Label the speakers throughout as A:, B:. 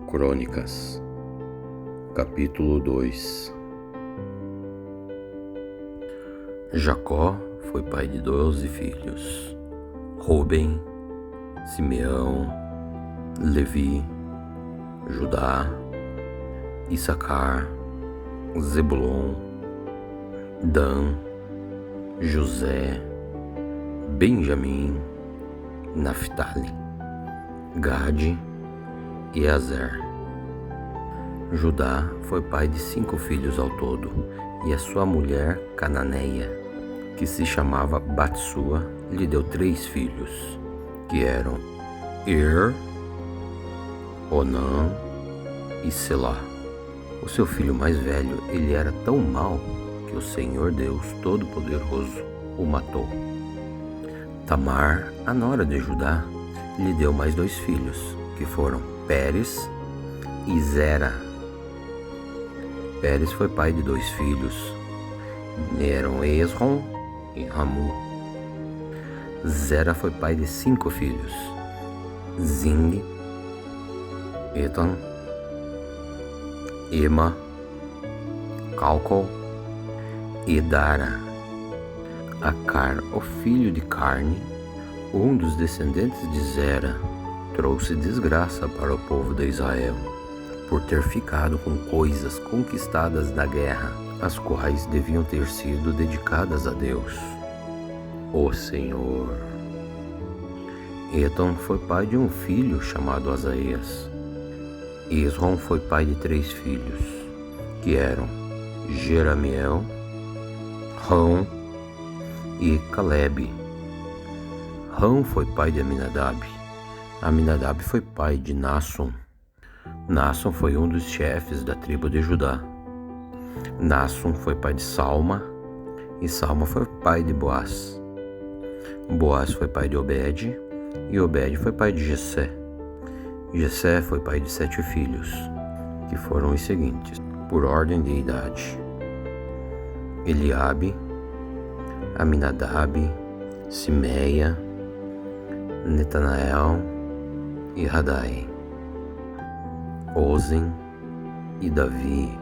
A: Crônicas, capítulo 2. Jacó foi pai de 12 filhos: Rúben, Simeão, Levi, Judá, Issacar, Zebulon, Dan, José, Benjamim, Naftali, Gade e Azer. Judá foi pai de 5 filhos ao todo, e a sua mulher cananeia, que se chamava Batsua, lhe deu 3 filhos, que eram Onã e Selá. O seu filho mais velho, ele era tão mau que o Senhor Deus Todo-Poderoso o matou. Tamar, a nora de Judá, lhe deu mais 2 filhos, que foram Pérez e Zera. Pérez foi pai de 2 filhos, eram Esrom e Ramu. Zera foi pai de 5 filhos, Zing, Etan, Ema, Calcol e Dara. Acar, o filho de Carne, um dos descendentes de Zera, trouxe desgraça para o povo de Israel, por ter ficado com coisas conquistadas da guerra, as quais deviam ter sido dedicadas a Deus, o Senhor. Etan foi pai de um filho chamado Asaías. Esrom foi pai de 3 filhos, que eram Jeramiel, Rão e Calebe. Rão foi pai de Aminadab. Aminadab foi pai de Naasson. Naasson foi um dos chefes da tribo de Judá. Naasson foi pai de Salma, e Salma foi pai de Boaz. Boaz foi pai de Obed, e Obed foi pai de Jessé. Jessé foi pai de 7 filhos, que foram os seguintes, por ordem de idade: Eliabe, Aminadab, Simeia, Netanael e Radai, Ozen e Davi.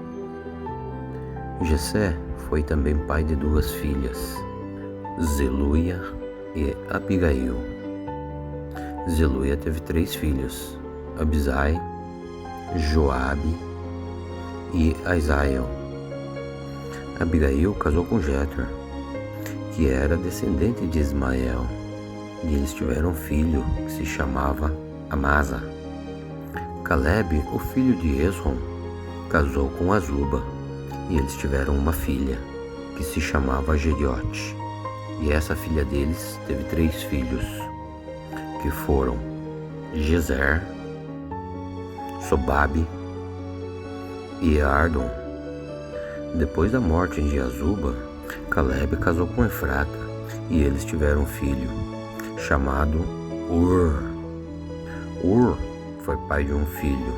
A: Jessé foi também pai de 2 filhas, Zeluia e Abigail. Zeluia teve 3 filhos, Abisai, Joabe e Asael. Abigail casou com Jeter, que era descendente de Ismael, e eles tiveram um filho que se chamava Amasa. Calebe, o filho de Esrom, casou com Azuba, e eles tiveram uma filha que se chamava Gediote, e essa filha deles teve 3 filhos, que foram Jezer, Sobabe e Ardon. Depois da morte de Azuba, Calebe casou com Efrata, e eles tiveram um filho chamado Ur. Ur foi pai de um filho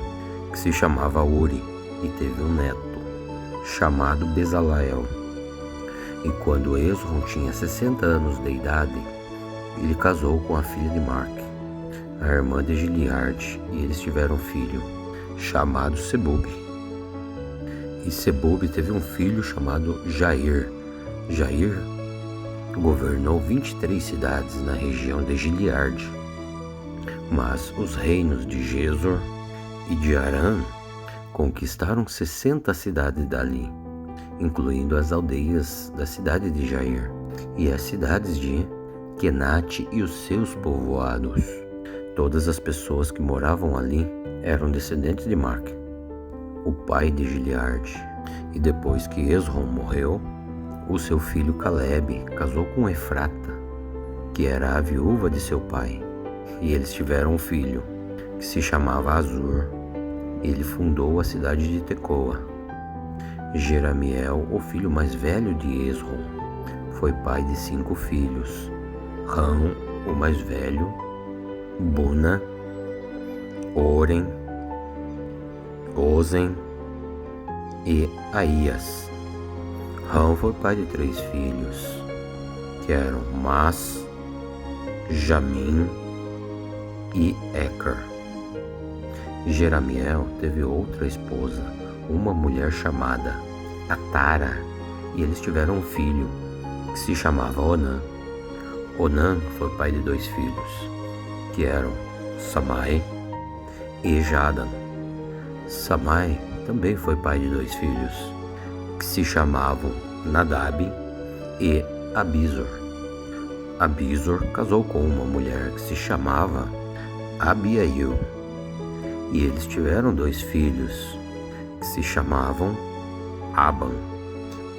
A: que se chamava Uri, e teve um neto chamado Bezalael. E quando Esrom tinha 60 anos de idade, ele casou com a filha de Marque, a irmã de Gileade, e eles tiveram um filho chamado Sebub. E Sebub teve um filho chamado Jair. Jair governou 23 cidades na região de Gileade. Mas os reinos de Gesor e de Arã conquistaram 60 cidades dali, incluindo as aldeias da cidade de Jair e as cidades de Kenate e os seus povoados. Todas as pessoas que moravam ali eram descendentes de Marque, o pai de Gileade. E depois que Esrom morreu, o seu filho Calebe casou com Efrata, que era a viúva de seu pai, e eles tiveram um filho que se chamava Azur. Ele fundou a cidade de Tecoa. Jeramiel, o filho mais velho de Esrom, foi pai de 5 filhos: Rão, o mais velho, Buna, Oren, Ozen e Aías. Rão foi pai de 3 filhos, que eram Mas, Jamim e Eker. Jeramiel teve outra esposa, uma mulher chamada Atara, e eles tiveram um filho, que se chamava Onã. Onã foi pai de 2 filhos, que eram Samai e Jadan. Samai também foi pai de 2 filhos, que se chamavam Nadab e Abizur. Abizur casou com uma mulher que se chamava Abiail, e eles tiveram 2 filhos, que se chamavam Aban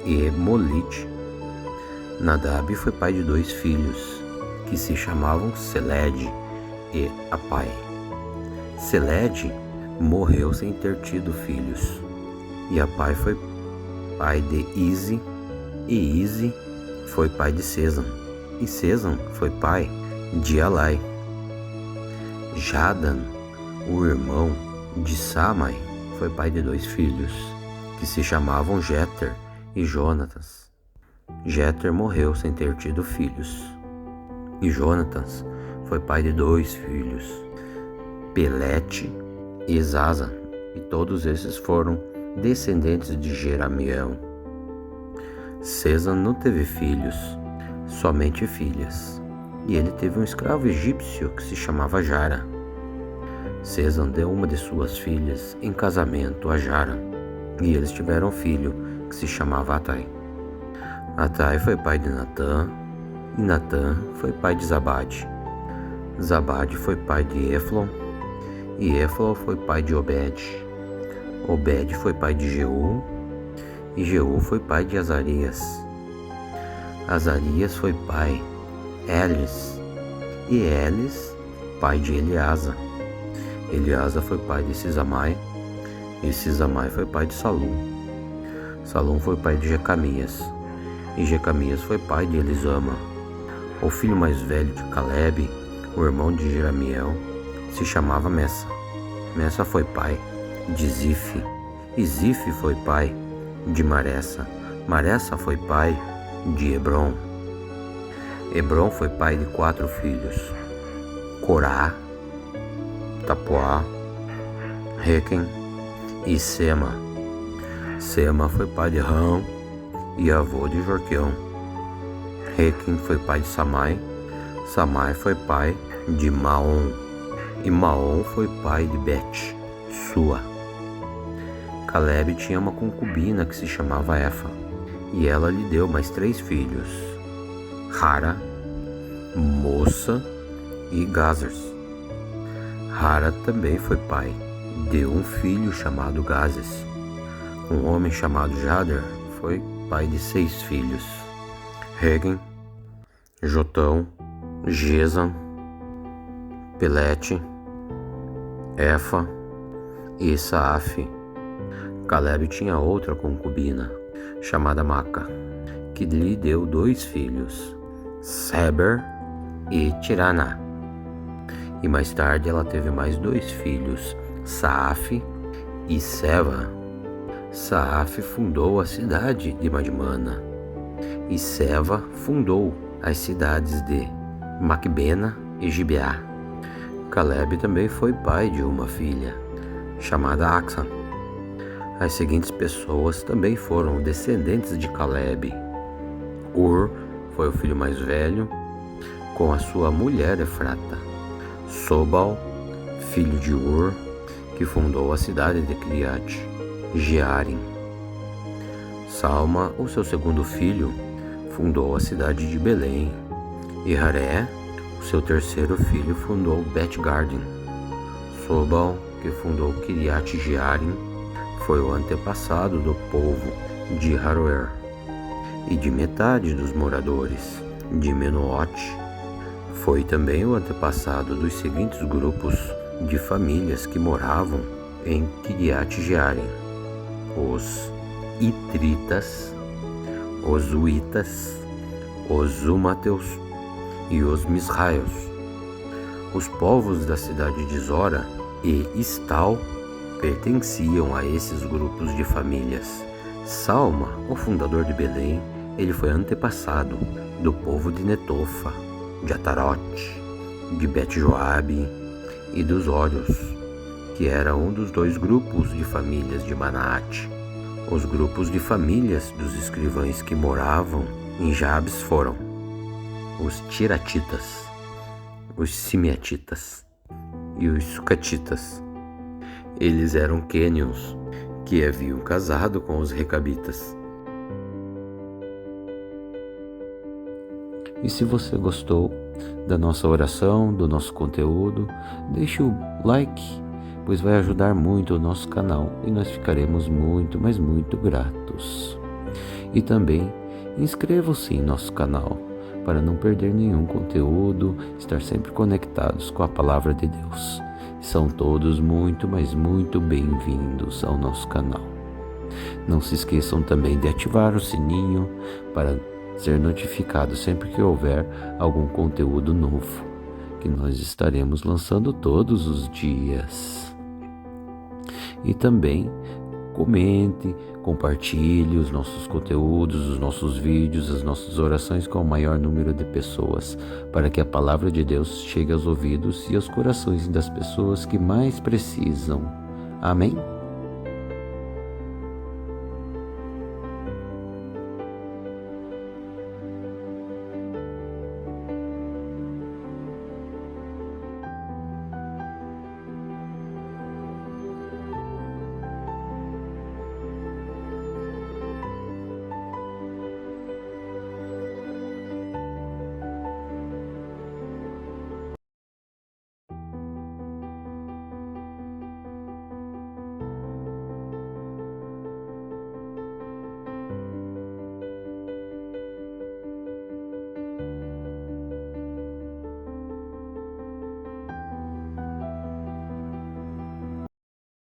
A: e Molite. Nadab foi pai de 2 filhos, que se chamavam Seled e Apai. Seled morreu sem ter tido filhos, e Apai foi pai de Ize, e Ize foi pai de Cesam, e Cesam foi pai de Alai. Jadan, o irmão de Samai, foi pai de 2 filhos, que se chamavam Jeter e Jonatas. Jeter morreu sem ter tido filhos, e Jonatas foi pai de 2 filhos, Pelete e Zaza, e todos esses foram descendentes de Jeramiel. Cesam não teve filhos, somente filhas, e ele teve um escravo egípcio que se chamava Jara. Cesam deu uma de suas filhas em casamento a Jara, e eles tiveram um filho que se chamava Atai. Atai foi pai de Natã, e Natã foi pai de Zabade. Zabade foi pai de Eflon, e Eflon foi pai de Obed. Obed foi pai de Jeú, e Jeú foi pai de Azarias. Azarias foi pai Elis, e Elis pai de Eleasa. Eleasa foi pai de Sisamai, e Sisamai foi pai de Salum. Salum foi pai de Jecamias, e Jecamias foi pai de Elisama. O filho mais velho de Calebe, o irmão de Jeramiel, se chamava Messa. Messa foi pai de Zife, e Zife foi pai de Maressa. Maressa foi pai de Hebron. Hebron foi pai de 4 filhos: Corá, Tapuá, Requem e Sema. Sema foi pai de Rão e avô de Jorqueão. Requem foi pai de Samai. Samai foi pai de Maom, e Maom foi pai de Bet Sua. Calebe tinha uma concubina que se chamava Efa, e ela lhe deu mais 3 filhos: Hara, Moça e Gazers. Hara também foi pai de um filho chamado Gazes. Um homem chamado Jader foi pai de 6 filhos: Regen, Jotão, Gesam, Pelete, Efa e Saaf. Calebe tinha outra concubina, chamada Maca, que lhe deu 2 filhos, Seber e Tirana. E mais tarde ela teve mais 2 filhos, Saaf e Seva. Saaf fundou a cidade de Madmana, e Seva fundou as cidades de Macbena e Gibeá. Calebe também foi pai de uma filha, chamada Axan. As seguintes pessoas também foram descendentes de Calebe. Ur foi o filho mais velho, com a sua mulher Efrata. Sobal, filho de Ur, que fundou a cidade de Criate Jearim. Salma, o seu segundo filho, fundou a cidade de Belém. E Haré, o seu terceiro filho, fundou Bet-Garden. Sobal, que fundou Kiriat Jearim, foi o antepassado do povo de Haroer e de metade dos moradores de Menoote. Foi também o antepassado dos seguintes grupos de famílias que moravam em Kiriat Jearim: os Itritas, os Uitas, os Zumateus e os Misraios. Os povos da cidade de Zora e Estal pertenciam a esses grupos de famílias. Salma, o fundador de Belém, ele foi antepassado do povo de Netofa, de Atarote, de Bet-Joabe e dos Órios. que era um dos 2 grupos de famílias de Manaate. Os grupos de famílias dos escrivães que moravam em Jabes foram os Tiratitas, os Simeatitas e os Sucatitas. Eles eram quênios que haviam casado com os Recabitas. E se você gostou da nossa oração, do nosso conteúdo, deixe o like, pois vai ajudar muito o nosso canal e nós ficaremos muito, mas muito gratos. E também inscrevam-se em nosso canal para não perder nenhum conteúdo, estar sempre conectados com a Palavra de Deus. São todos muito, mas muito bem-vindos ao nosso canal. Não se esqueçam também de ativar o sininho para ser notificado sempre que houver algum conteúdo novo, que nós estaremos lançando todos os dias. E também comente, compartilhe os nossos conteúdos, os nossos vídeos, as nossas orações com o maior número de pessoas, para que a palavra de Deus chegue aos ouvidos e aos corações das pessoas que mais precisam. Amém?